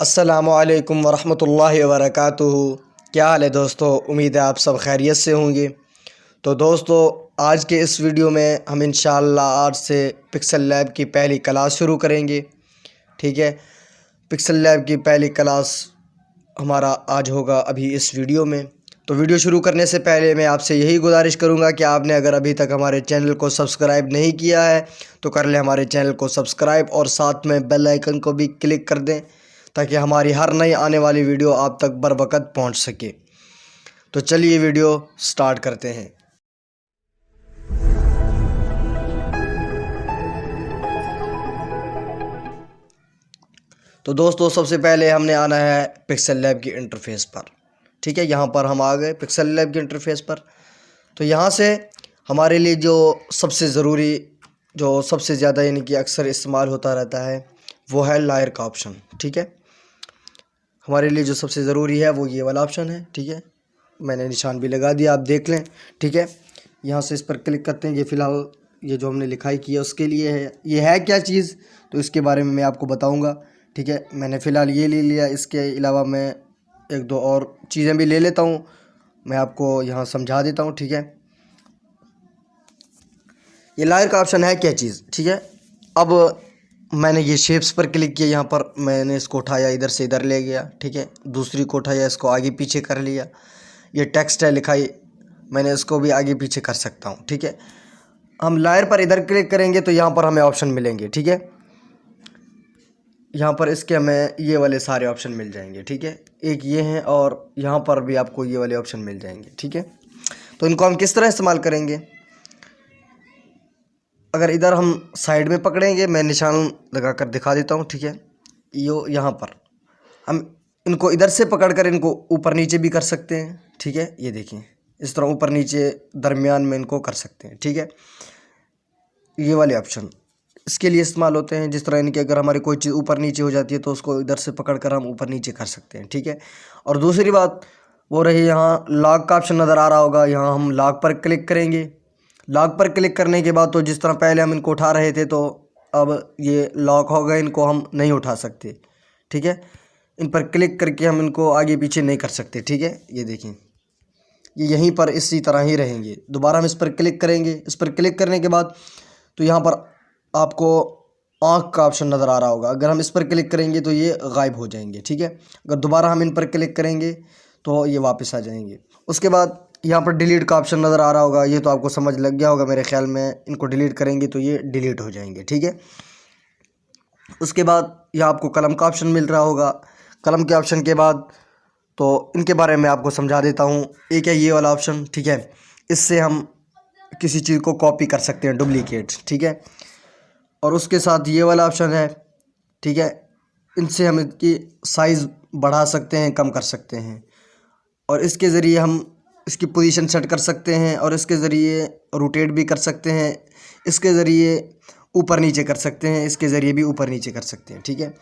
अस्सलामुअलैकुम वरहमतुल्लाहि वबरकातुहू। क्या हाल है दोस्तों, उम्मीद है आप सब खैरियत से होंगे। तो दोस्तों, आज के इस वीडियो में हम इंशाअल्लाह आज से पिक्सल लैब की पहली क्लास शुरू करेंगे। ठीक है, पिक्सल लैब की पहली क्लास हमारा आज होगा अभी इस वीडियो में। तो वीडियो शुरू करने से पहले मैं आपसे यही गुजारिश करूंगा कि आपने अगर अभी तक हमारे चैनल को सब्सक्राइब नहीं किया है तो कर ले हमारे चैनल को सब्सक्राइब और साथ में बेल आइकन को भी क्लिक कर दें ताकि हमारी हर नई आने वाली वीडियो आप तक बर वक्त पहुँच सके। तो चलिए वीडियो स्टार्ट करते हैं। तो दोस्तों, सबसे पहले हमने आना है पिक्सल लैब की इंटरफेस पर। ठीक है, यहाँ पर हम आ गए पिक्सल लैब की इंटरफेस पर। तो यहाँ से हमारे लिए जो सबसे ज़रूरी, जो सबसे ज़्यादा यानी कि अक्सर इस्तेमाल होता रहता है वो है लायर का ऑप्शन। ठीक है, हमारे लिए जो सबसे ज़रूरी है वो ये वाला ऑप्शन है। ठीक है, मैंने निशान भी लगा दिया, आप देख लें। ठीक है, यहाँ से इस पर क्लिक करते हैं। ये फ़िलहाल ये जो हमने लिखाई की है उसके लिए है। ये है क्या चीज़, तो इसके बारे में मैं आपको बताऊँगा। ठीक है, मैंने फ़िलहाल ये ले लिया, इसके अलावा मैं एक दो और चीज़ें भी ले लेता हूँ, मैं आपको यहाँ समझा देता हूँ। ठीक है, ये लायर का ऑप्शन है क्या चीज़। ठीक है, अब मैंने ये शेप्स पर क्लिक किया, यहाँ पर मैंने इसको उठाया, इधर से इधर ले गया। ठीक है, दूसरी को उठाया, इसको आगे पीछे कर लिया। ये टेक्स्ट है लिखाई, मैंने इसको भी आगे पीछे कर सकता हूँ। ठीक है, हम लायर पर इधर क्लिक करेंगे तो यहाँ पर हमें ऑप्शन मिलेंगे। ठीक है, यहाँ पर इसके हमें ये वाले सारे ऑप्शन मिल जाएंगे। ठीक है, एक ये हैं और यहाँ पर भी आपको ये वाले ऑप्शन मिल जाएंगे। ठीक है, तो इनको हम किस तरह इस्तेमाल करेंगे। अगर इधर हम साइड में पकड़ेंगे, मैं निशान लगा कर दिखा देता हूँ। ठीक है, यो यहाँ पर हम इनको इधर से पकड़कर इनको ऊपर नीचे भी कर सकते हैं। ठीक है, ये देखिए इस तरह ऊपर नीचे दरमियान में इनको कर सकते हैं। ठीक है, ये वाले ऑप्शन इसके लिए इस्तेमाल होते हैं। जिस तरह इनके अगर हमारी कोई चीज़ ऊपर नीचे हो जाती है तो उसको इधर से पकड़कर हम ऊपर नीचे कर सकते हैं। ठीक है, और दूसरी बात वो रही, यहाँ लॉक का ऑप्शन नज़र आ रहा होगा, यहाँ हम लॉक पर क्लिक करेंगे। लॉक पर क्लिक करने के बाद तो जिस तरह पहले हम इनको उठा रहे थे तो अब ये लॉक हो गए, इनको हम नहीं उठा सकते। ठीक है, इन पर क्लिक करके हम इनको आगे पीछे नहीं कर सकते। ठीक है, ये देखें ये यहीं पर इसी तरह ही रहेंगे। दोबारा हम इस पर क्लिक करेंगे, इस पर क्लिक करने के बाद तो यहाँ पर आपको आँख का ऑप्शन नज़र आ रहा होगा, अगर हम इस पर क्लिक करेंगे तो ये गायब हो जाएंगे। ठीक है, अगर दोबारा हम इन पर क्लिक करेंगे तो ये वापस आ जाएंगे। उसके बाद यहाँ पर डिलीट का ऑप्शन नज़र आ रहा होगा, ये तो आपको समझ लग गया होगा मेरे ख्याल में। इनको डिलीट करेंगे तो ये डिलीट हो जाएंगे। ठीक है, उसके बाद यहाँ आपको कलम का ऑप्शन मिल रहा होगा। कलम के ऑप्शन के बाद तो इनके बारे में आपको समझा देता हूँ। एक है ये वाला ऑप्शन। ठीक है, इससे हम किसी चीज़ को कॉपी कर सकते हैं, डुप्लीकेट। ठीक है, और उसके साथ ये वाला ऑप्शन है। ठीक है, इनसे हम इसकी साइज़ बढ़ा सकते हैं, कम कर सकते हैं, और इसके ज़रिए हम इसकी पोजीशन सेट कर सकते हैं, और इसके ज़रिए रोटेट भी कर सकते हैं, इसके ज़रिए ऊपर नीचे कर सकते हैं, इसके ज़रिए भी ऊपर नीचे कर सकते हैं। ठीक है,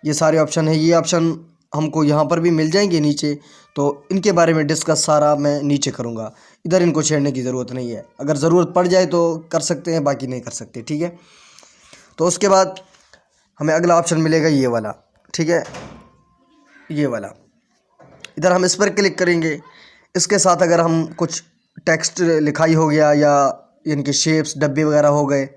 ये सारे ऑप्शन है। ये ऑप्शन हमको यहाँ पर भी मिल जाएंगे नीचे, तो इनके बारे में डिस्कस सारा मैं नीचे करूँगा। इधर इनको छेड़ने की ज़रूरत नहीं है, अगर ज़रूरत पड़ जाए तो कर सकते हैं, बाकी नहीं कर सकते। ठीक है, तो उसके बाद हमें अगला ऑप्शन मिलेगा ये वाला। ठीक है, ये वाला, इधर हम इस पर क्लिक करेंगे। इसके साथ अगर हम कुछ टेक्स्ट लिखाई हो गया या इनके शेप्स डब्बे वगैरह हो गए,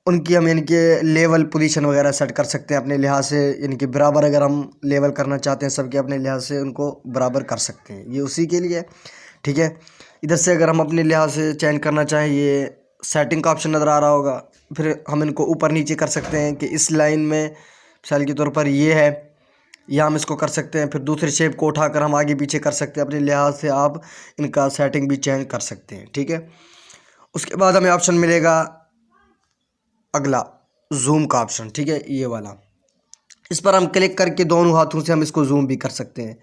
उनकी हम इनके लेवल पोजीशन वगैरह सेट कर सकते हैं अपने लिहाज से। इनके बराबर अगर हम लेवल करना चाहते हैं सबके अपने लिहाज से, उनको बराबर कर सकते हैं, ये उसी के लिए। ठीक है, इधर से अगर हम अपने लिहाज से चेंज करना चाहें, ये सेटिंग का ऑप्शन नज़र आ रहा होगा, फिर हम इनको ऊपर नीचे कर सकते हैं कि इस लाइन में मिसाल के तौर पर ये है, या हम इसको कर सकते हैं। फिर दूसरे शेप को उठाकर हम आगे पीछे कर सकते हैं, अपने लिहाज से आप इनका सेटिंग भी चेंज कर सकते हैं। ठीक है, उसके बाद हमें ऑप्शन मिलेगा अगला जूम का ऑप्शन। ठीक है, ये वाला, इस पर हम क्लिक करके दोनों हाथों से हम इसको जूम भी कर सकते हैं।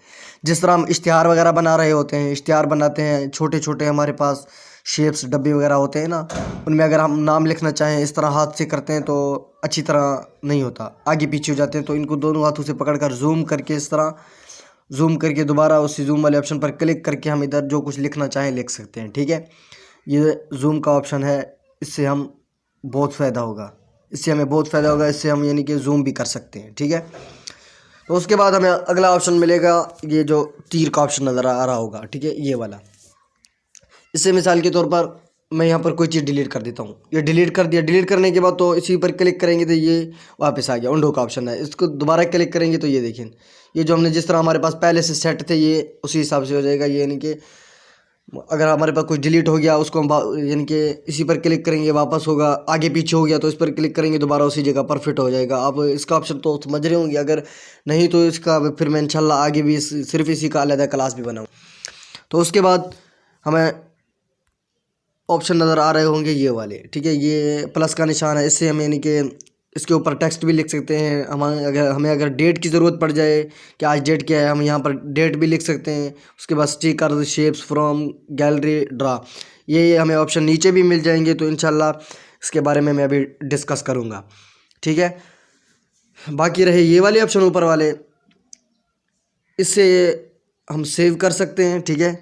जिस तरह हम इश्तिहार वगैरह बना रहे होते हैं, इश्तिहार बनाते हैं, छोटे छोटे हमारे पास शेप्स डब्बे वगैरह होते हैं ना, उनमें अगर हम नाम लिखना चाहें इस तरह हाथ से करते हैं तो अच्छी तरह नहीं होता, आगे पीछे हो जाते हैं। तो इनको दोनों हाथों से पकड़कर जूम करके इस तरह जूम करके दोबारा उसी जूम वाले ऑप्शन पर क्लिक करके हम इधर जो कुछ लिखना चाहें लिख सकते हैं। ठीक है, ये जूम का ऑप्शन है, इससे हम बहुत फ़ायदा होगा, इससे हमें बहुत फ़ायदा होगा, इससे हम यानी कि जूम भी कर सकते हैं। ठीक है, तो उसके बाद हमें अगला ऑप्शन मिलेगा, ये जो तीर का ऑप्शन नज़र आ रहा होगा, ठीक है, ये वाला। इससे मिसाल के तौर पर मैं यहाँ पर कोई चीज़ डिलीट कर देता हूँ, ये डिलीट कर दिया। डिलीट करने के बाद तो इसी पर क्लिक करेंगे तो ये वापस आ गया, उंडो का ऑप्शन है। इसको दोबारा क्लिक करेंगे तो ये देखें, ये जो हमने जिस तरह हमारे पास पहले से सेट थे ये उसी हिसाब से हो जाएगा। ये यानी कि अगर हमारे पास कुछ डिलीट हो गया उसको हम यानी कि इसी पर क्लिक करेंगे वापस होगा, आगे पीछे हो गया तो इस पर क्लिक करेंगे दोबारा उसी जगह पर फिट हो जाएगा। आप इसका ऑप्शन तो समझ रहे होंगे, अगर नहीं तो इसका फिर मैं इंशाल्लाह आगे भी सिर्फ इसी का अलग क्लास भी बनाऊँ। तो उसके बाद हमें ऑप्शन नज़र आ रहे होंगे ये वाले, ठीक है, ये प्लस का निशान है। इससे हम यानी कि इसके ऊपर टेक्स्ट भी लिख सकते हैं। हमें अगर डेट की ज़रूरत पड़ जाए कि आज डेट क्या है, हम यहाँ पर डेट भी लिख सकते हैं। उसके बाद sticker, shapes from gallery, draw, ये हमें ऑप्शन नीचे भी मिल जाएंगे। तो इंशाल्लाह इसके बारे में मैं अभी डिस्कस करूँगा, ठीक है। बाकी रहे ये वाले ऑप्शन ऊपर वाले, इससे हम सेव कर सकते हैं, ठीक है।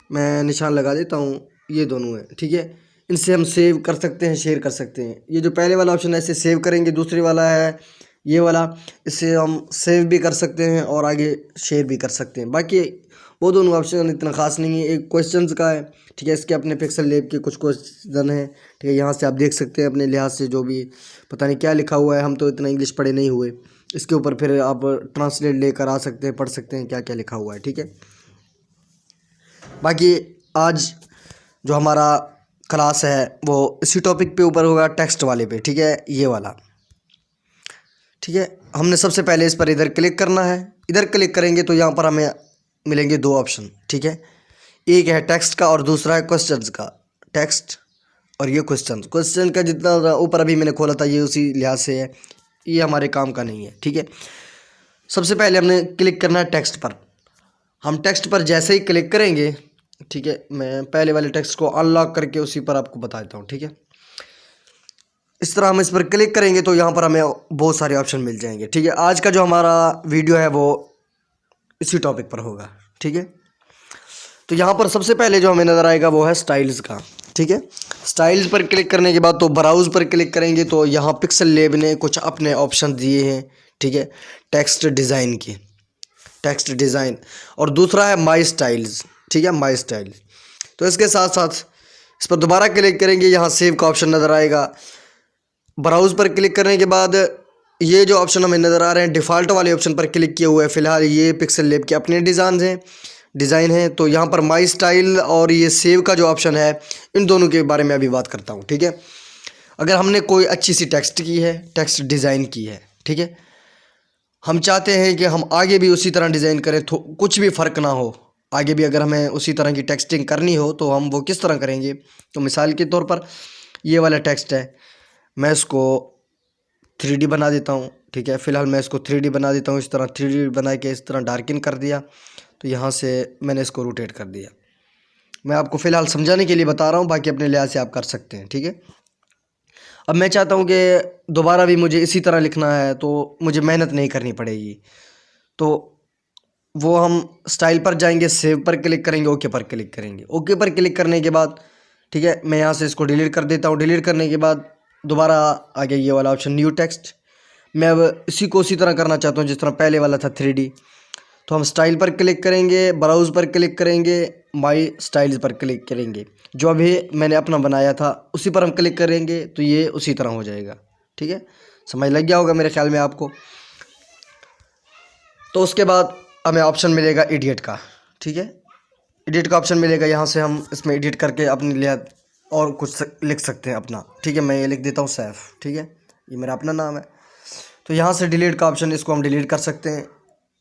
मैं निशान लगा देता हूँ, ये दोनों हैं, ठीक है। इनसे हम सेव कर सकते हैं, शेयर कर सकते हैं। ये जो पहले वाला ऑप्शन है इसे सेव करेंगे, दूसरे वाला है ये वाला, इससे हम सेव भी कर सकते हैं और आगे शेयर भी कर सकते हैं। बाकी वो दोनों ऑप्शन इतना ख़ास नहीं है। एक क्वेश्चंस का है, ठीक है, इसके अपने पिक्सल लैब के कुछ क्वेश्चन हैं, ठीक है, यहाँ से आप देख सकते हैं अपने लिहाज से जो भी, पता नहीं क्या लिखा हुआ है, हम तो इतना इंग्लिश पढ़े नहीं हुए। इसके ऊपर फिर आप ट्रांसलेट लेकर आ सकते हैं, पढ़ सकते हैं क्या क्या लिखा हुआ है, ठीक है। बाकी आज जो हमारा क्लास है वो इसी टॉपिक पे ऊपर होगा, टेक्स्ट वाले पे, ठीक है, ये वाला, ठीक है। हमने सबसे पहले इस पर इधर क्लिक करना है। इधर क्लिक करेंगे तो यहाँ पर हमें मिलेंगे दो ऑप्शन, ठीक है, एक है टेक्स्ट का और दूसरा है क्वेश्चंस का। टेक्स्ट और ये क्वेश्चन का जितना ऊपर अभी मैंने खोला था ये उसी लिहाज से है, ये हमारे काम का नहीं है, ठीक है। सबसे पहले हमने क्लिक करना है टेक्स्ट पर। हम टेक्स्ट पर जैसे ही क्लिक करेंगे, ठीक है, मैं पहले वाले टेक्स्ट को अनलॉक करके उसी पर आपको बता देता हूँ, ठीक है। इस तरह हम इस पर क्लिक करेंगे तो यहाँ पर हमें बहुत सारे ऑप्शन मिल जाएंगे, ठीक है। आज का जो हमारा वीडियो है वो इसी टॉपिक पर होगा, ठीक है। तो यहाँ पर सबसे पहले जो हमें नज़र आएगा वो है स्टाइल्स का, ठीक है। स्टाइल्स पर क्लिक करने के बाद तो ब्राउज़ पर क्लिक करेंगे तो यहाँ पिक्सल लैब ने कुछ अपने ऑप्शन दिए हैं, ठीक है, टेक्स्ट डिज़ाइन के, टेक्स्ट डिज़ाइन, और दूसरा है माई स्टाइल्स, ठीक है, माई स्टाइल। तो इसके साथ साथ इस पर दोबारा क्लिक करेंगे, यहाँ सेव का ऑप्शन नज़र आएगा। ब्राउज़ पर क्लिक करने के बाद ये जो ऑप्शन हमें नज़र आ रहे हैं डिफ़ॉल्ट वाले ऑप्शन पर क्लिक किए हुए हैं। फ़िलहाल ये पिक्सल लैब के अपने डिज़ाइन हैं। तो यहाँ पर माई स्टाइल और ये सेव का जो ऑप्शन है, इन दोनों के बारे में अभी बात करता हूँ, ठीक है। अगर हमने कोई अच्छी सी टेक्स्ट की है, टेक्स्ट डिज़ाइन की है, ठीक है, हम चाहते हैं कि हम आगे भी उसी तरह डिज़ाइन करें, तो कुछ भी फ़र्क ना हो, आगे भी अगर हमें उसी तरह की टेक्स्टिंग करनी हो तो हम वो किस तरह करेंगे। तो मिसाल के तौर पर ये वाला टेक्स्ट है, मैं इसको 3D बना देता हूँ, ठीक है। फ़िलहाल मैं इसको 3D बना देता हूँ, इस तरह 3D बना के इस तरह डार्किन कर दिया, तो यहाँ से मैंने इसको रोटेट कर दिया। मैं आपको फ़िलहाल समझाने के लिए बता रहा हूँ, बाकी अपने लिहाज से आप कर सकते हैं, ठीक है। अब मैं चाहता हूँ कि दोबारा भी मुझे इसी तरह लिखना है तो मुझे मेहनत नहीं करनी पड़ेगी। तो वो हम स्टाइल पर जाएंगे, सेव पर क्लिक करेंगे, ओके पर क्लिक करेंगे। ओके पर क्लिक करने के बाद, ठीक है, मैं यहाँ से इसको डिलीट कर देता हूँ। डिलीट करने के बाद दोबारा आ गया ये वाला ऑप्शन न्यू टेक्स्ट। मैं अब इसी को उसी तरह करना चाहता हूँ जिस तरह पहले वाला था 3D। तो हम स्टाइल पर क्लिक करेंगे, ब्राउज़ पर क्लिक करेंगे, माई स्टाइल्स पर क्लिक करेंगे, जो अभी मैंने अपना बनाया था उसी पर हम क्लिक करेंगे तो ये उसी तरह हो जाएगा, ठीक है। समझ लग गया होगा मेरे ख्याल में आपको। तो उसके बाद हमें ऑप्शन मिलेगा एडिट का, ठीक है, एडिट का ऑप्शन मिलेगा। यहाँ से हम इसमें एडिट करके अपने लिए और कुछ लिख सकते हैं अपना, ठीक है। मैं ये लिख देता हूँ सैफ, ठीक है, ये मेरा अपना नाम है। तो यहाँ से डिलीट का ऑप्शन, इसको हम डिलीट कर सकते हैं।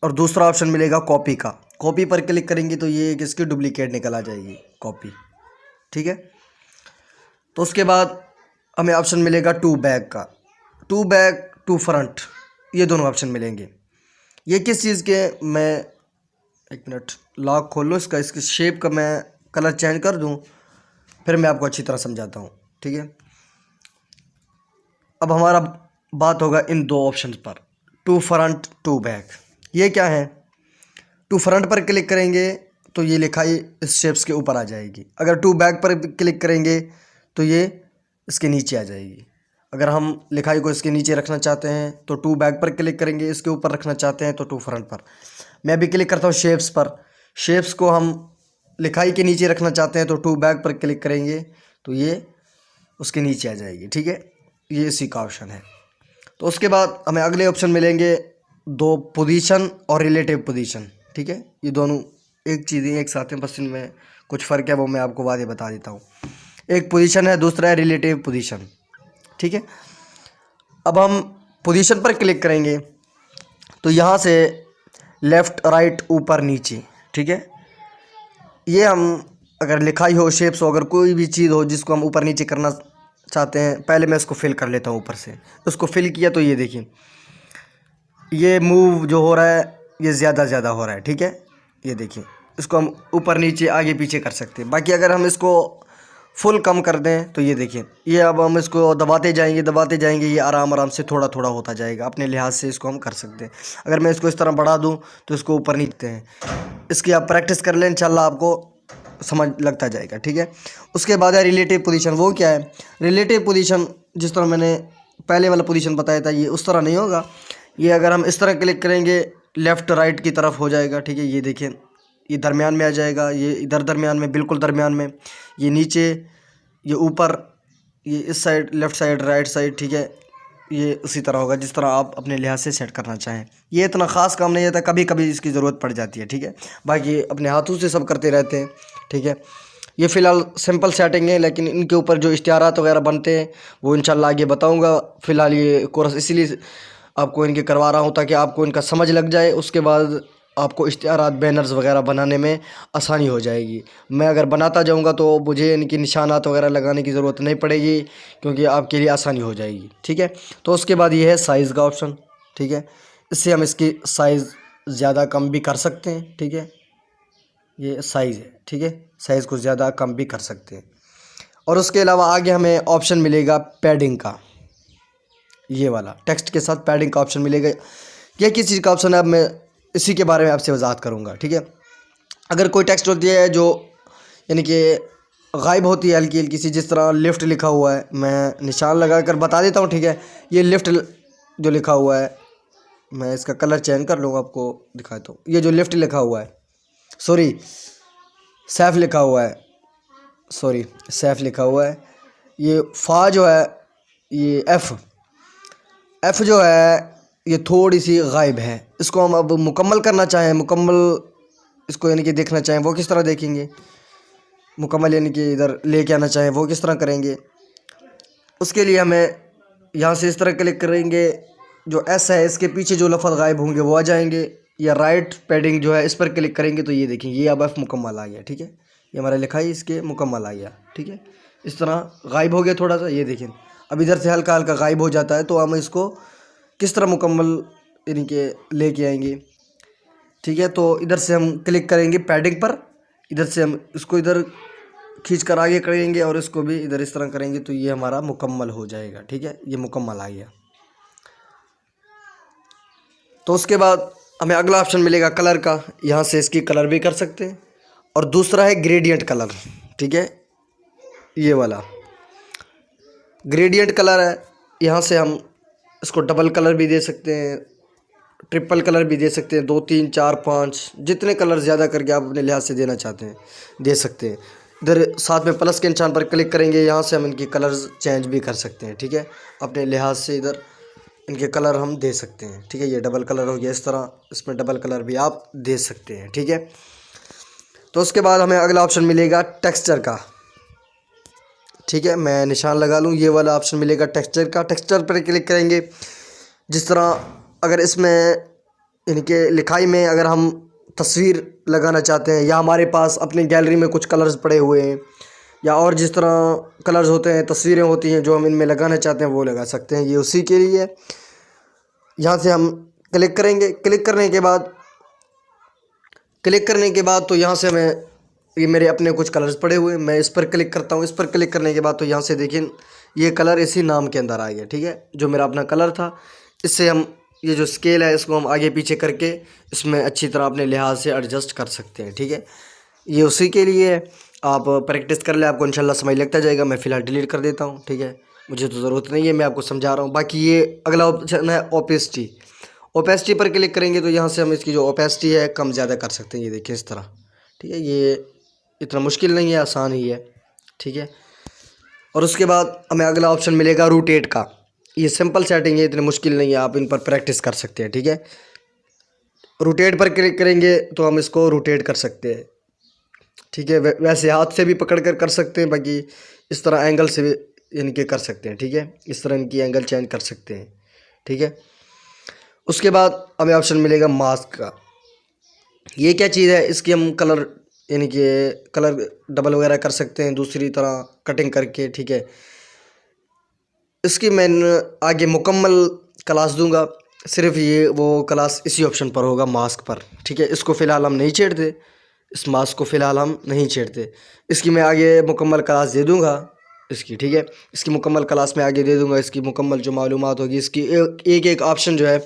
और दूसरा ऑप्शन मिलेगा कॉपी का, कॉपी पर क्लिक करेंगे तो ये किसकी डुप्लीकेट निकल आ जाएगी, कॉपी, ठीक है। तो उसके बाद हमें ऑप्शन मिलेगा टू बैक का, टू बैक, टू फ्रंट, ये दोनों ऑप्शन मिलेंगे। ये किस चीज़ के, मैं एक मिनट लॉक खोल लो इसका, इसकी शेप का मैं कलर चेंज कर दूं, फिर मैं आपको अच्छी तरह समझाता हूँ, ठीक है। अब हमारा बात होगा इन दो ऑप्शन पर, टू फ्रंट, टू बैक। ये क्या है, टू फ्रंट पर क्लिक करेंगे तो ये लिखाई इस शेप्स के ऊपर आ जाएगी। अगर टू बैक पर क्लिक करेंगे तो ये इसके नीचे आ जाएगी। अगर हम लिखाई को इसके नीचे रखना चाहते हैं तो टू बैक पर क्लिक करेंगे, इसके ऊपर रखना चाहते हैं तो टू फ्रंट पर। मैं अभी क्लिक करता हूँ शेप्स पर। शेप्स को हम लिखाई के नीचे रखना चाहते हैं तो टू बैक पर क्लिक करेंगे तो ये उसके नीचे आ जाएगी, ठीक है। ये इसी का ऑप्शन है। तो उसके बाद हमें अगले ऑप्शन मिलेंगे दो पोजीशन और रिलेटिव पोजीशन, ठीक है। ये दोनों एक चीज़ ही एक साथ हैं, बस इनमें कुछ फ़र्क है, वो मैं आपको बाद में बता देता हूँ। एक पोजीशन है, दूसरा है रिलेटिव पोजीशन, ठीक है। अब हम पोजीशन पर क्लिक करेंगे तो यहाँ से लेफ़्ट राइट ऊपर नीचे, ठीक है। ये हम अगर लिखाई हो, शेप्स हो, अगर कोई भी चीज़ हो जिसको हम ऊपर नीचे करना चाहते हैं, पहले मैं इसको फिल कर लेता हूँ ऊपर से। उसको फिल किया तो ये देखिए ये मूव जो हो रहा है ये ज़्यादा हो रहा है, ठीक है। ये देखिए इसको हम ऊपर नीचे आगे पीछे कर सकते हैं। बाकी अगर हम इसको फुल कम कर दें तो ये देखिए ये अब हम इसको दबाते जाएंगे ये आराम से थोड़ा थोड़ा होता जाएगा। अपने लिहाज से इसको हम कर सकते हैं। अगर मैं इसको इस तरह बढ़ा दूं तो इसको ऊपर नीचे हैं। इसकी आप प्रैक्टिस कर लें, इंशाल्लाह आपको समझ लगता जाएगा, ठीक है। उसके बाद है रिलेटिव पोजीशन। वो क्या है? रिलेटिव पोजीशन जिस तरह मैंने पहले वाला पोजीशन बताया था ये उस तरह नहीं होगा। ये अगर हम इस तरह क्लिक करेंगे लेफ़्ट राइट की तरफ हो जाएगा, ठीक है। ये देखिए ये दरमियान में आ जाएगा, ये इधर दरमियान में, बिल्कुल दरमियान में, ये नीचे, ये ऊपर, ये इस side left side right side, ठीक है। ये उसी तरह होगा जिस तरह आप अपने लिहाज से सेट करना चाहें। ये इतना ख़ास काम नहीं होता, कभी कभी इसकी ज़रूरत पड़ जाती है, ठीक है। बाकी अपने हाथों से सब करते रहते हैं, ठीक है। ये फ़िलहाल सिंपल सेटिंग है, लेकिन इनके ऊपर जो इश्तिहारात वगैरह बनते हैं वो इंशाल्लाह आगे बताऊँगा। फ़िलहाल ये कोर्स इसीलिए आपको इनके करवा रहा हूँ ताकि आपको इनका समझ लग जाए। उसके बाद आपको इश्तिहारात बैनर्स वगैरह बनाने में आसानी हो जाएगी। मैं अगर बनाता जाऊँगा तो मुझे इनकी निशानात वगैरह लगाने की ज़रूरत नहीं पड़ेगी, क्योंकि आपके लिए आसानी हो जाएगी, ठीक है। तो उसके बाद ये है साइज़ का ऑप्शन, ठीक है। इससे हम इसकी साइज़ ज़्यादा कम भी कर सकते हैं, ठीक है। ये साइज़ है, ठीक है। साइज़ को ज़्यादा कम भी कर सकते हैं। और उसके अलावा आगे हमें ऑप्शन मिलेगा पैडिंग का, ये वाला टेक्स्ट के साथ पैडिंग का ऑप्शन मिलेगा। यह किस चीज़ का ऑप्शन है, अब मैं इसी के बारे में आपसे वजाहत करूँगा, ठीक है। अगर कोई टेक्स्ट होती है जो यानी कि गायब होती है हल्की हल्की सी, जिस तरह लिफ्ट लिखा हुआ है, मैं निशान लगा कर बता देता हूँ, ठीक है। ये लिफ्ट जो लिखा हुआ है, मैं इसका कलर चेंज कर लूँगा आपको दिखाता हूँ। ये जो लिफ्ट लिखा हुआ है, सॉरी सैफ लिखा हुआ है, सॉरी सैफ लिखा हुआ है। ये फ़ा जो है, ये एफ़ जो है ये थोड़ी सी गायब है। इसको हम अब मुकम्मल करना चाहें, मुकम्मल इसको यानी कि देखना चाहें, वो किस तरह देखेंगे? मुकम्मल यानी कि इधर लेके आना चाहें, वो किस तरह करेंगे? उसके लिए हमें यहाँ से इस तरह क्लिक करेंगे, जो एस है इसके पीछे जो लफ्ज़ गायब होंगे वो आ जाएंगे, या राइट पैडिंग जो है इस पर क्लिक करेंगे तो ये देखेंगे ये अब एफ़ मुकम्मल आ गया, ठीक है। ये हमारा लिखाई इसके मुकम्मल आ गया, ठीक है। इस तरह गायब हो गया थोड़ा सा, ये देखें अब इधर से हल्का हल्का गायब हो जाता है। तो हम इसको किस तरह मुकम्मल यानी कि लेके आएंगे, ठीक है। तो इधर से हम क्लिक करेंगे पैडिंग पर, इधर से हम इसको इधर खींच कर आगे करेंगे और इसको भी इधर इस तरह करेंगे तो ये हमारा मुकम्मल हो जाएगा, ठीक है। ये मुकम्मल आ गया। तो उसके बाद हमें अगला ऑप्शन मिलेगा कलर का। यहाँ से इसकी कलर भी कर सकते हैं। और दूसरा है ग्रेडियंट कलर, ठीक है। ये वाला ग्रेडियंट कलर है। यहाँ से हम इसको डबल कलर भी दे सकते हैं, ट्रिपल कलर भी दे सकते हैं, 2 3 4 5 जितने कलर ज़्यादा करके आप अपने लिहाज से देना चाहते हैं दे सकते हैं। इधर साथ में प्लस के निशान पर क्लिक करेंगे, यहाँ से हम इनके कलर्स चेंज भी कर सकते हैं, ठीक है। अपने लिहाज से इधर इनके कलर हम दे सकते हैं, ठीक है। ये डबल कलर हो गया, इस तरह इसमें डबल कलर भी आप दे सकते हैं, ठीक है। तो उसके बाद हमें अगला ऑप्शन मिलेगा टेक्सचर का, ठीक है। मैं निशान लगा लूँ, ये वाला ऑप्शन मिलेगा टेक्सचर का। टेक्सचर पर क्लिक करेंगे, जिस तरह अगर इसमें यानी कि लिखाई में अगर हम तस्वीर लगाना चाहते हैं, या हमारे पास अपनी गैलरी में कुछ कलर्स पड़े हुए हैं, या और जिस तरह कलर्स होते हैं, तस्वीरें होती हैं जो हम इनमें लगाना चाहते हैं वो लगा सकते हैं। ये उसी के लिए यहाँ से हम क्लिक करेंगे। क्लिक करने के बाद तो यहाँ से हमें ये मेरे अपने कुछ कलर्स पड़े हुए हैं, मैं इस पर क्लिक करता हूँ। इस पर क्लिक करने के बाद तो यहाँ से देखिए ये कलर इसी नाम के अंदर आ गया, ठीक है। जो मेरा अपना कलर था, इससे हम ये जो स्केल है इसको हम आगे पीछे करके इसमें अच्छी तरह अपने लिहाज से एडजस्ट कर सकते हैं, ठीक है। ये उसी के लिए आप प्रैक्टिस कर ले, आपको इंशाल्लाह समझ लगता जाएगा। मैं फ़िलहाल डिलीट कर देता हूँ, ठीक है। मुझे तो ज़रूरत नहीं है, मैं आपको समझा रहा हूँ। बाकी ये अगला ऑप्शन है ओपेसिटी। ओपेसिटी पर क्लिक करेंगे तो यहाँ से हम इसकी जो ओपेसिटी है कम ज़्यादा कर सकते हैं। ये देखिए इस तरह, ठीक है। ये इतना मुश्किल नहीं है, आसान ही है, ठीक है। और उसके बाद हमें अगला ऑप्शन मिलेगा रोटेट का। ये सिंपल सेटिंग है, इतनी मुश्किल नहीं है, आप इन पर प्रैक्टिस कर सकते हैं, ठीक है। रोटेट पर क्लिक करेंगे तो हम इसको रोटेट कर सकते हैं, ठीक है। वैसे हाथ से भी पकड़ कर सकते हैं, बाकी इस तरह एंगल से भी इनके कर सकते हैं, ठीक है। इस तरह इनकी एंगल चेंज कर सकते हैं, ठीक है। उसके बाद हमें ऑप्शन मिलेगा मास्क का। ये क्या चीज़ है, इसकी हम कलर यानी कि कलर डबल वगैरह कर सकते हैं, दूसरी तरह कटिंग करके, ठीक है। इसकी मैं आगे मुकम्मल क्लास दूंगा, सिर्फ ये वो क्लास इसी ऑप्शन पर होगा, मास्क पर, ठीक है। इसको फ़िलहाल हम नहीं छेड़ते, इस मास्क को फ़िलहाल हम नहीं छेड़ते। इसकी मैं आगे मुकम्मल क्लास दे दूंगा इसकी, ठीक है। इसकी मुकम्मल क्लास में आगे दे दूंगा, इसकी मुकम्मल जो मालूमात होगी, इसकी एक एक ऑप्शन जो है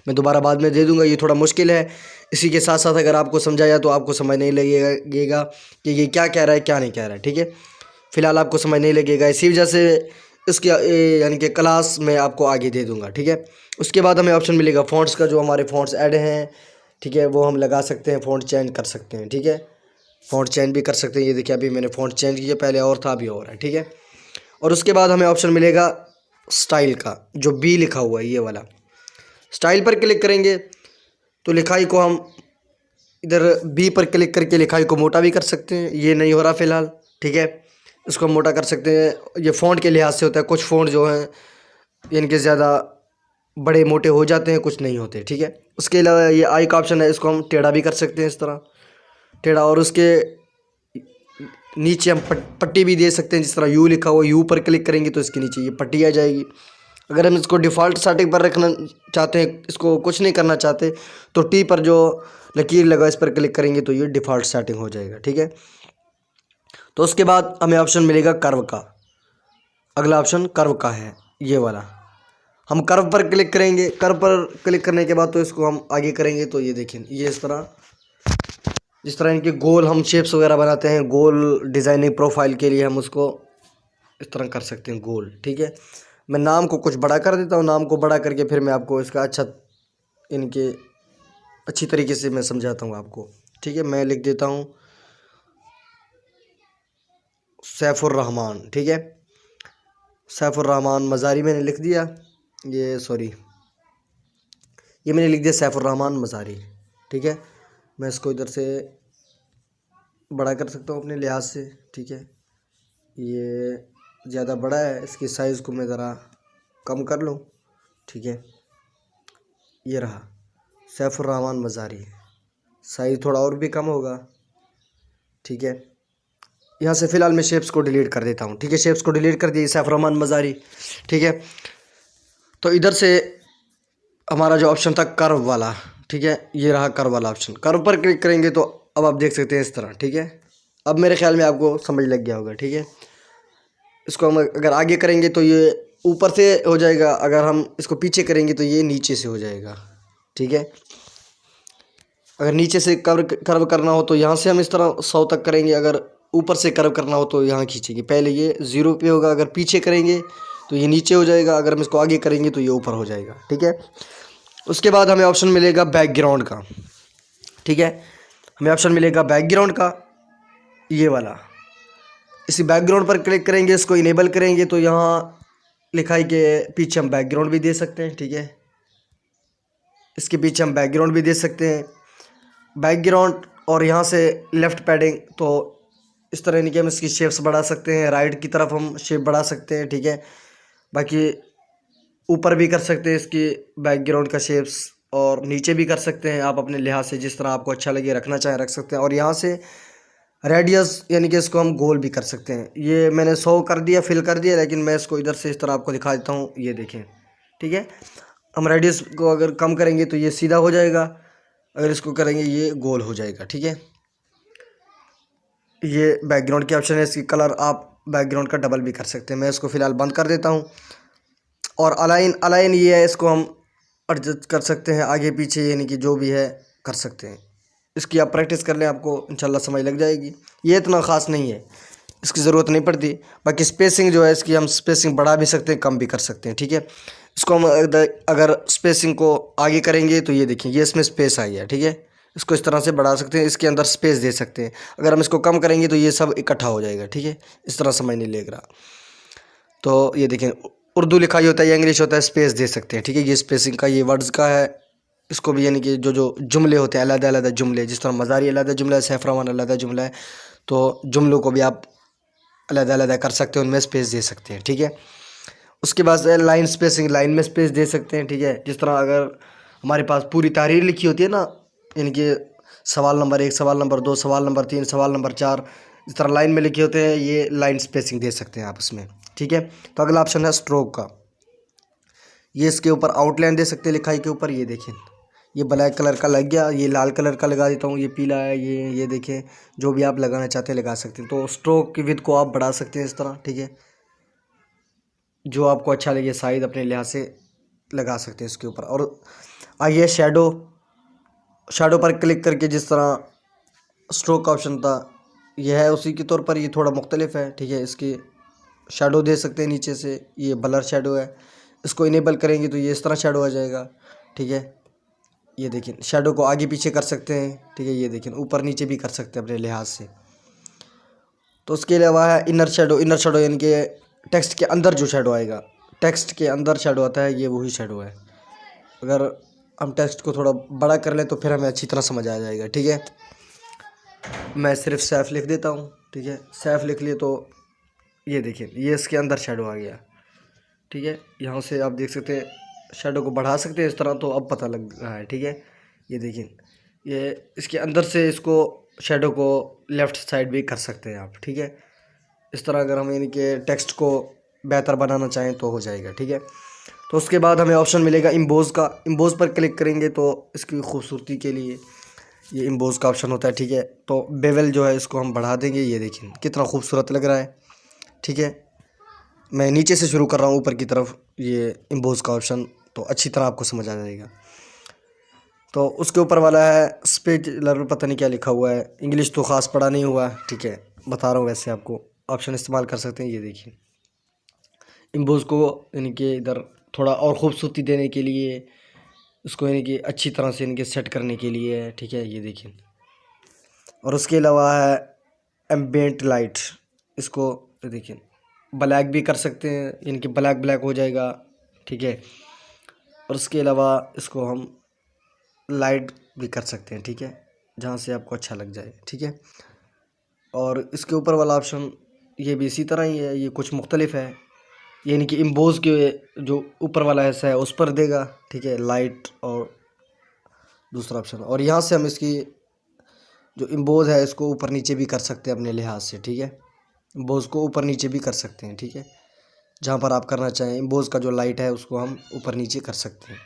मैं दोबारा बाद में दे दूंगा। ये थोड़ा मुश्किल है, इसी के साथ साथ अगर आपको समझाया तो आपको समझ नहीं लगेगा कि ये क्या कह रहा है क्या नहीं कह रहा है, ठीक है। फ़िलहाल आपको समझ नहीं लगेगा, इसी वजह से इसके यानी कि क्लास में आपको आगे दे दूंगा, ठीक है। उसके बाद हमें ऑप्शन मिलेगा फ़ॉन्ट्स का। जो हमारे फ़ॉन्ट्स ऐड हैं, ठीक है, वो हम लगा सकते हैं, फ़ॉन्ट चेंज कर सकते हैं, ठीक है। फ़ॉन्ट चेंज भी कर सकते हैं। ये देखिए अभी मैंने फ़ॉन्ट चेंज किया, पहले और था अभी और है, ठीक है। और उसके बाद हमें ऑप्शन मिलेगा स्टाइल का, जो बी लिखा हुआ है ये वाला। स्टाइल पर क्लिक करेंगे तो लिखाई को हम इधर बी पर क्लिक करके लिखाई को मोटा भी कर सकते हैं। ये नहीं हो रहा फ़िलहाल, ठीक है। इसको मोटा कर सकते हैं, ये फ़ॉन्ट के लिहाज से होता है। कुछ फ़ॉन्ट जो हैं इनके ज़्यादा बड़े मोटे हो जाते हैं, कुछ नहीं होते, ठीक है। उसके अलावा ये आई का ऑप्शन है, इसको हम टेढ़ा भी कर सकते हैं, इस तरह टेढ़ा। और उसके नीचे हम पट्टी भी दे सकते हैं, जिस तरह यू लिखा हुआ, यू पर क्लिक करेंगे तो इसके नीचे ये पट्टी आ जाएगी। अगर हम इसको डिफ़ॉल्ट सेटिंग पर रखना चाहते हैं, इसको कुछ नहीं करना चाहते, तो टी पर जो लकीर लगा इस पर क्लिक करेंगे तो ये डिफ़ॉल्ट सेटिंग हो जाएगा, ठीक है। तो उसके बाद हमें ऑप्शन मिलेगा कर्व का। अगला ऑप्शन कर्व का है, ये वाला। हम कर्व पर क्लिक करेंगे, कर्व पर क्लिक करने के बाद तो इसको हम आगे करेंगे तो ये देखें, ये इस तरह, जिस तरह इनके गोल हम शेप्स वगैरह बनाते हैं, गोल डिज़ाइनिंग प्रोफाइल के लिए हम उसको इस तरह कर सकते हैं, गोल, ठीक है। मैं नाम को कुछ बड़ा कर देता हूँ, नाम को बड़ा करके फिर मैं आपको इसका इनके अच्छी तरीके से मैं समझाता हूँ आपको, ठीक है। मैं लिख देता हूँ सैफुर्रहमान, ठीक है। सैफुर्रहमान मज़ारी मैंने लिख दिया, ये सॉरी, ये मैंने लिख दिया सैफुर्रहमान मज़ारी, ठीक है। मैं इसको इधर से बड़ा कर सकता हूँ अपने लिहाज से, ठीक है। ये ज़्यादा बड़ा है, इसकी साइज़ को मैं ज़रा कम कर लूँ, ठीक है। ये रहा सैफुर्रहमान मज़ारी, साइज़ थोड़ा और भी कम होगा, ठीक है। यहाँ से फ़िलहाल मैं शेप्स को डिलीट कर देता हूँ, ठीक है। शेप्स को डिलीट कर दिए, सैफुर्रहमान मज़ारी, ठीक है। तो इधर से हमारा जो ऑप्शन था कर्व वाला, ठीक है, ये रहा कर्व वाला ऑप्शन। कर्व पर क्लिक करेंगे तो अब आप देख सकते हैं इस तरह, ठीक है। अब मेरे ख्याल में आपको समझ लग गया होगा, ठीक है। इसको हम अगर आगे करेंगे तो ये ऊपर से हो जाएगा, अगर हम इसको पीछे करेंगे तो ये नीचे से हो जाएगा, ठीक है। अगर नीचे से कर्व करना हो तो यहाँ से हम इस तरह 100 तक करेंगे, अगर ऊपर से कर्व करना हो तो यहाँ खींचेंगे। पहले ये 0 पे होगा, अगर पीछे करेंगे तो ये नीचे हो जाएगा, अगर हम इसको आगे करेंगे तो ये ऊपर हो जाएगा, ठीक है। उसके बाद हमें ऑप्शन मिलेगा बैकग्राउंड का, ठीक है। हमें ऑप्शन मिलेगा बैकग्राउंड का, ये वाला। इसी बैकग्राउंड पर क्लिक करेंगे, इसको इनेबल करेंगे तो यहाँ लिखाई के पीछे हम बैकग्राउंड भी दे सकते हैं, ठीक है। इसके पीछे हम बैकग्राउंड भी दे सकते हैं, बैकग्राउंड। और यहाँ से लेफ़्ट पैडिंग, तो इस तरह यानी कि हम इसकी शेप्स बढ़ा सकते हैं, राइट की तरफ हम शेप बढ़ा सकते हैं, ठीक है। बाकी ऊपर भी कर सकते हैं इसकी बैकग्राउंड का शेप्स, और नीचे भी कर सकते हैं, आप अपने लिहाज से जिस तरह आपको अच्छा लगे रखना चाहें रख सकते हैं। और यहाँ से रेडियस यानी कि इसको हम गोल भी कर सकते हैं। ये मैंने 100 कर दिया, फिल कर दिया, लेकिन मैं इसको इधर से इस तरह आपको दिखा देता हूँ, ये देखें, ठीक है। हम रेडियस को अगर कम करेंगे तो ये सीधा हो जाएगा, अगर इसको करेंगे ये गोल हो जाएगा, ठीक है। ये बैकग्राउंड के ऑप्शन है, इसकी कलर आप बैकग्राउंड का डबल भी कर सकते हैं। मैं इसको फ़िलहाल बंद कर देता हूँ। और अलाइन ये है, इसको हम एडजस्ट कर सकते हैं आगे पीछे, यानी कि जो भी है कर सकते हैं। इसकी आप प्रैक्टिस कर लें, आपको इंशाल्लाह समझ लग जाएगी। ये इतना ख़ास नहीं है, इसकी ज़रूरत नहीं पड़ती। बाकी स्पेसिंग जो है इसकी हम स्पेसिंग बढ़ा भी सकते हैं, कम भी कर सकते हैं, ठीक है। इसको हम अगर स्पेसिंग को आगे करेंगे तो ये देखिए, ये इसमें स्पेस आ गया, ठीक है। इसको इस तरह से बढ़ा सकते हैं, इसके अंदर स्पेस दे सकते हैं। अगर हम इसको कम करेंगे तो ये सब इकट्ठा हो जाएगा, ठीक है। इस तरह समझ नहीं लेगा। तो ये देखिए, उर्दू लिखाई होता है या इंग्लिश होता है, स्पेस दे सकते हैं, ठीक है। ये स्पेसिंग का, ये वर्ड्स का है। इसको भी यानी कि जो जो जुमले होते हैं, अलग अलग जुमले, जिस तरह मज़ारी अलग जुमला है, सैफरान अलग जुमला है, तो जुमलों को भी आप अलग अलग कर सकते हैं, उनमें स्पेस दे सकते हैं, ठीक है। उसके बाद लाइन स्पेसिंग, लाइन में स्पेस दे सकते हैं, ठीक है। जिस तरह अगर हमारे पास पूरी तहरीर लिखी होती है ना, यानी कि सवाल नंबर 1, सवाल नंबर 2, सवाल नंबर 3, सवाल नंबर 4, इस तरह लाइन में लिखे होते हैं, ये लाइन स्पेसिंग दे सकते हैं आप उसमें, ठीक है। तो अगला ऑप्शन है स्ट्रोक का। ये इसके ऊपर आउटलाइन दे सकते हैं लिखाई के ऊपर। ये देखें, ये ब्लैक कलर का लग गया, ये लाल कलर का लगा देता हूँ, ये पीला है, ये देखें, जो भी आप लगाना चाहते हैं लगा सकते हैं। तो स्ट्रोक की विड्थ को आप बढ़ा सकते हैं इस तरह, ठीक है। जो आपको अच्छा लगे साइज अपने लिहाज से लगा सकते हैं इसके ऊपर। और आइए शैडो, शैडो पर क्लिक करके जिस तरह स्ट्रोक का ऑप्शन था, यह है उसी के तौर पर, ये थोड़ा मुख्तलिफ है, ठीक है। इसकी शैडो दे सकते हैं नीचे से, ये ब्लर शैडो है। इसको इनेबल करेंगे तो ये इस तरह शैडो आ जाएगा, ठीक है। ये देखिए, शैडो को आगे पीछे कर सकते हैं, ठीक है। ये देखिए, ऊपर नीचे भी कर सकते हैं अपने लिहाज से। तो उसके अलावा है इनर शैडो। इनर शैडो यानी कि टेक्स्ट के अंदर जो शैडो आएगा, टेक्स्ट के अंदर शैडो आता है, ये वही शैडो है। अगर हम टेक्स्ट को थोड़ा बड़ा कर लें तो फिर हमें अच्छी तरह समझ आ जाएगा, ठीक है। मैं सिर्फ सैफ लिख देता हूँ, ठीक है। सैफ लिख लिए तो ये देखिए, ये इसके अंदर शैडो आ गया, ठीक है। यहाँ से आप देख सकते हैं, शैडो को बढ़ा सकते हैं इस तरह, तो अब पता लग रहा है, ठीक है। ये देखिए, ये इसके अंदर से इसको शैडो को लेफ़्ट साइड भी कर सकते हैं आप, ठीक है। इस तरह अगर हम यानी कि टेक्स्ट को बेहतर बनाना चाहें तो हो जाएगा, ठीक है। तो उसके बाद हमें ऑप्शन मिलेगा इम्बोज का। इम्बोज पर क्लिक करेंगे तो इसकी खूबसूरती के लिए ये इम्बोज का ऑप्शन होता है, ठीक है। तो बेवल जो है इसको हम बढ़ा देंगे। ये देखिए कितना खूबसूरत लग रहा है, ठीक है। मैं नीचे से शुरू कर रहा हूँ ऊपर की तरफ, ये इम्बोज का ऑप्शन, तो अच्छी तरह आपको समझ आ जाएगा। तो उसके ऊपर वाला है स्पेलर, पता नहीं क्या लिखा हुआ है, इंग्लिश तो ख़ास पढ़ा नहीं हुआ, ठीक है। बता रहा हूँ वैसे आपको, ऑप्शन इस्तेमाल कर सकते हैं। ये देखिए, इम्बोज को यानी कि इधर थोड़ा और ख़ूबसूरती देने के लिए, इसको यानी कि अच्छी तरह से इनके सेट करने के लिए, ठीक है। ये देखिए, और उसके अलावा है एम्बिएंट लाइट। इसको देखिए ब्लैक भी कर सकते हैं, यानी कि ब्लैक ब्लैक हो जाएगा, ठीक है। और उसके अलावा इसको हम लाइट भी कर सकते हैं, ठीक है, जहाँ से आपको अच्छा लग जाए, ठीक है। और इसके ऊपर वाला ऑप्शन ये भी इसी तरह ही है, ये कुछ मुख्तलिफ है, यानी कि इम्बोज के जो ऊपर वाला हिस्सा है उस पर देगा, ठीक है, लाइट और दूसरा ऑप्शन। और यहाँ से हम इसकी जो इम्बोज है इसको ऊपर नीचे भी कर सकते हैं अपने लिहाज से, ठीक है। इम्बोज को ऊपर नीचे भी कर सकते हैं, ठीक है, जहाँ पर आप करना चाहें। इम्बोज का जो लाइट है उसको हम ऊपर नीचे कर सकते हैं।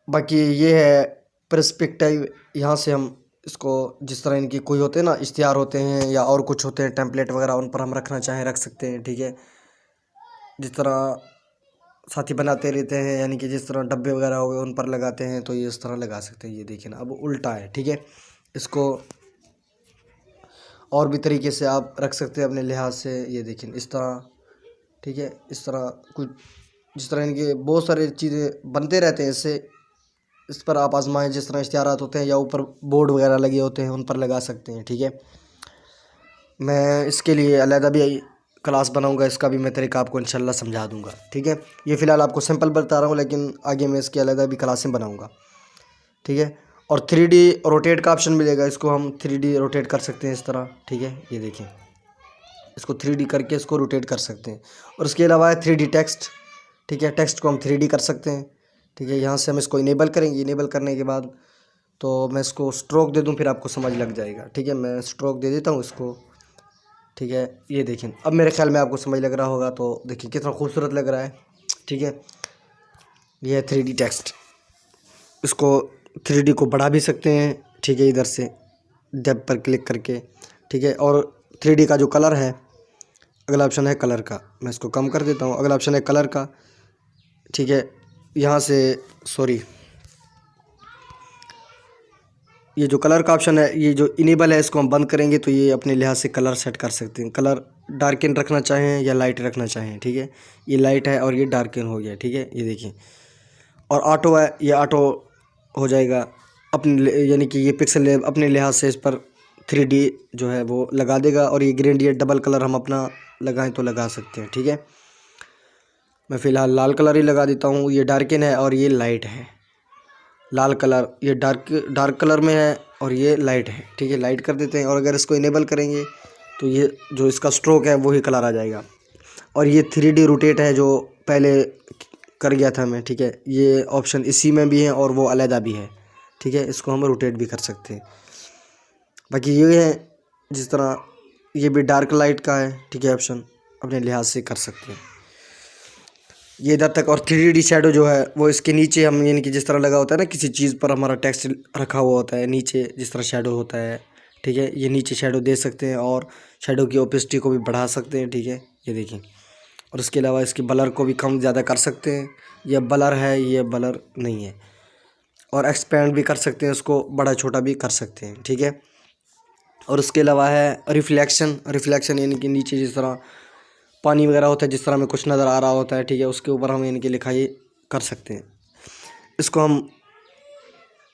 बाकी ये है पर्सपेक्टिव। यहाँ से हम इसको जिस तरह इनकी कोई होते हैं ना, इश्तिहार होते हैं या और कुछ होते हैं टेम्पलेट वगैरह, उन पर हम रखना चाहें रख सकते हैं, ठीक है। जिस तरह साथी बनाते रहते हैं, यानी कि जिस तरह डब्बे वगैरह हो गए उन पर लगाते हैं, तो ये इस तरह लगा सकते हैं। ये देखिए ना, अब उल्टा है, ठीक है। इसको और भी तरीके से आप रख सकते हैं अपने लिहाज से। ये देखिए इस तरह, ठीक है। इस तरह कुछ जिस तरह इनके बहुत सारी चीज़ें बनते रहते हैं इससे, इस पर आप आजमाएं। जिस तरह इश्तिहारात होते हैं या ऊपर बोर्ड वगैरह लगे होते हैं उन पर लगा सकते हैं, ठीक है। मैं इसके लिए अलग भी क्लास बनाऊंगा, इसका भी मैं तरीका आपको इंशाल्लाह समझा दूंगा, ठीक है। ये फ़िलहाल आपको सिंपल बता रहा हूँ, लेकिन आगे मैं इसके अलग भी क्लासें बनाऊंगा, ठीक है। और 3D रोटेट का ऑप्शन मिलेगा, इसको हम 3D रोटेट कर सकते हैं इस तरह, ठीक है। ये देखिए, इसको 3D करके इसको रोटेट कर सकते हैं। और उसके अलावा है 3D टेक्स्ट, ठीक है। टेक्स्ट को हम 3D कर सकते हैं, ठीक है। यहाँ से हम इसको इनेबल करेंगे। इनेबल करने के बाद तो मैं इसको स्ट्रोक दे दूँ, फिर आपको समझ लग जाएगा, ठीक है। मैं स्ट्रोक दे देता हूँ इसको, ठीक है। ये देखें, अब मेरे ख्याल में आपको समझ लग रहा होगा। तो देखिए कितना खूबसूरत लग रहा है, ठीक है। ये है 3D टेक्स्ट। इसको 3D को बढ़ा भी सकते हैं, ठीक है, इधर से डेप्थ पर क्लिक करके, ठीक है। और 3D का जो कलर है, अगला ऑप्शन है कलर का, मैं इसको कम कर देता हूँ। अगला ऑप्शन है कलर का, ठीक है। यहाँ से सॉरी, ये जो कलर का ऑप्शन है, ये जो इनेबल है, इसको हम बंद करेंगे तो ये अपने लिहाज से कलर सेट कर सकते हैं। कलर डार्कन रखना चाहें या लाइट रखना चाहें, ठीक है। ये लाइट है और ये डार्कन हो गया, ठीक है, ये देखिए। और ऑटो है, ये ऑटो हो जाएगा अपने, यानी कि ये पिक्सल अपने लिहाज से इस पर 3D जो है वो लगा देगा। और ये ग्रेडियंट डबल कलर हम अपना लगाएं तो लगा सकते हैं, ठीक है। मैं फ़िलहाल लाल कलर ही लगा देता हूँ। ये डार्कन है और ये लाइट है। लाल कलर ये डार्क कलर में है और ये लाइट है, ठीक है। लाइट कर देते हैं और अगर इसको इनेबल करेंगे तो ये जो इसका स्ट्रोक है वही कलर आ जाएगा। और ये 3D रोटेट है जो पहले कर गया था मैं, ठीक है। ये ऑप्शन इसी में भी है और वो अलहदा भी है, ठीक है। इसको हम रोटेट भी कर सकते हैं। बाकी ये है, जिस तरह ये भी डार्क लाइट का है, ठीक है, ऑप्शन अपने लिहाज से कर सकते हैं। ये इधर तक। और 3D शैडो जो है वो इसके नीचे हम, यानी कि जिस तरह लगा होता है ना किसी चीज़ पर हमारा टेक्स्ट रखा हुआ होता है, नीचे जिस तरह शैडो होता है, ठीक है, ये नीचे शैडो दे सकते हैं और शैडो की ओपेसिटी को भी बढ़ा सकते हैं, ठीक है, ये देखिए। और उसके अलावा इसकी ब्लर को भी कम ज़्यादा कर सकते हैं। ये ब्लर है, ये ब्लर नहीं है। और एक्सपेंड भी कर सकते हैं, उसको बड़ा छोटा भी कर सकते हैं, ठीक है। और उसके अलावा है रिफ्लेक्शन यानी कि नीचे जिस तरह पानी वगैरह होता है, जिस तरह में कुछ नज़र आ रहा होता है, ठीक है, उसके ऊपर हम यानी कि लिखाई कर सकते हैं। इसको हम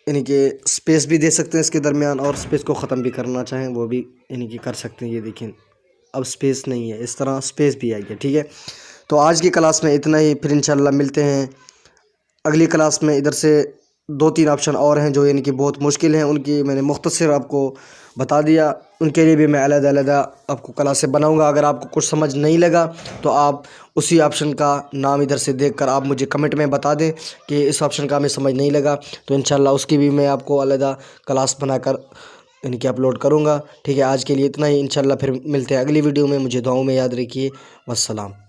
यानी कि स्पेस भी दे सकते हैं इसके दरमियान, और स्पेस को ख़त्म भी करना चाहें वो भी यानी कि कर सकते हैं। ये देखिए अब स्पेस नहीं है, इस तरह स्पेस भी आई है, ठीक है। तो आज की क्लास में इतना ही, फिर इंशाल्लाह मिलते हैं अगली क्लास में। इधर से 2-3 ऑप्शन और हैं जो यानी कि बहुत मुश्किल हैं, उनकी मैंने मुख्तसर आपको बता दिया। उनके लिए भी मैं अलग-अलग आपको क्लासें बनाऊंगा। अगर आपको कुछ समझ नहीं लगा तो आप उसी ऑप्शन का नाम इधर से देखकर आप मुझे कमेंट में बता दें कि इस ऑप्शन का हमें समझ नहीं लगा, तो इंशाल्लाह उसकी भी मैं आपको अलग क्लास बनाकर यानी कि अपलोड करूँगा, ठीक है। आज के लिए इतना ही, इंशाल्लाह फिर मिलते हैं अगली वीडियो में। मुझे दुआओं में याद रखिए। वस्सलाम।